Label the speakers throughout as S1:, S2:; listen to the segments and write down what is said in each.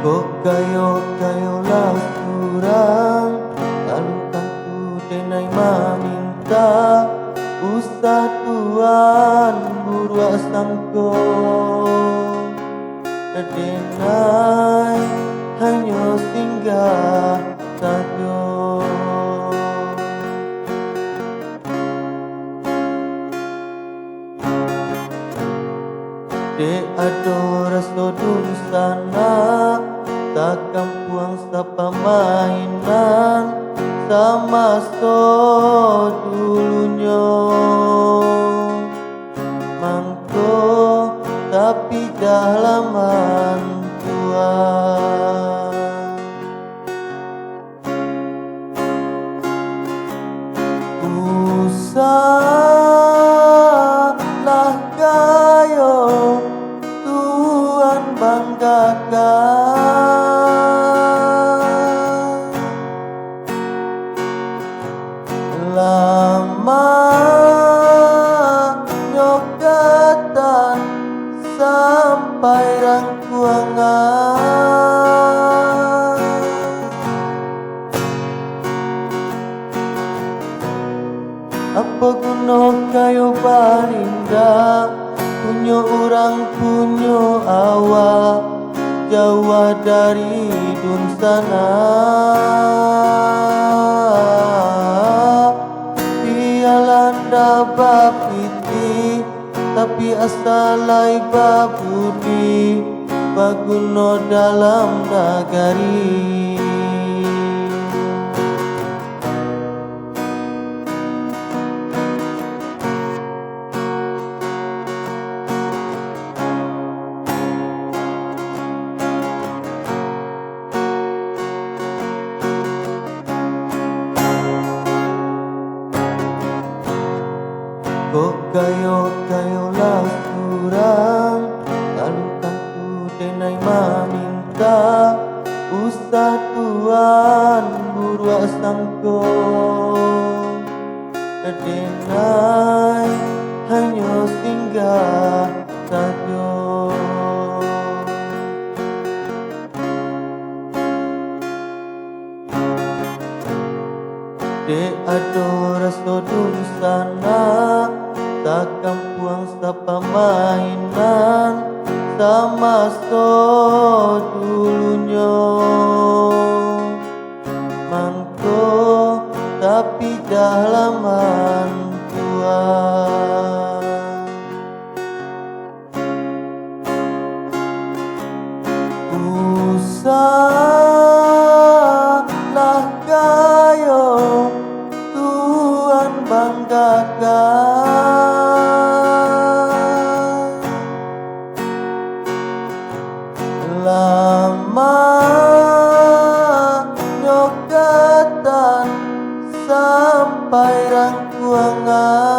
S1: Kok kayo lah kurang, lalu kan ku denai meminta usah Tuhan buruak sangko denai hanya singgah saja. Dek ada rasa dusana, takkan puang sapa mainan sama so dulunya. Mangko tapi dalaman tua. Usahlah kayo Tuhan banggakan, lama nyokatan sampai rangkuangan. Apa guna kayo barinda, punya orang punya awak, jauh dari dun sana. Pialanda bab iti, tapi asalai babudi, baguno dalam nagari. Kok kayo lah kurang, lalu kan ku denai meminta usah Tuhan buruak sangko denai hanya singgah saja. Dek ada rasa dusana, takkan puang sapa mainan sama so dulunya. Mangko tapi dalaman tua. Usahlah kayo Tuhan banggakan, lama nyokatan sampai rangkuangan.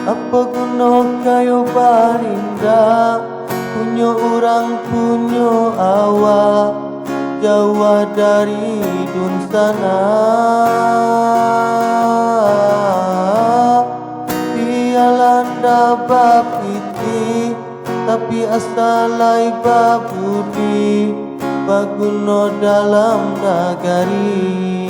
S1: Apa guna kayo barinda, punya orang punya awak, jauh dari dun sana. Pialanda bab iti, tapi asalai babudi, baguno dalam nagari.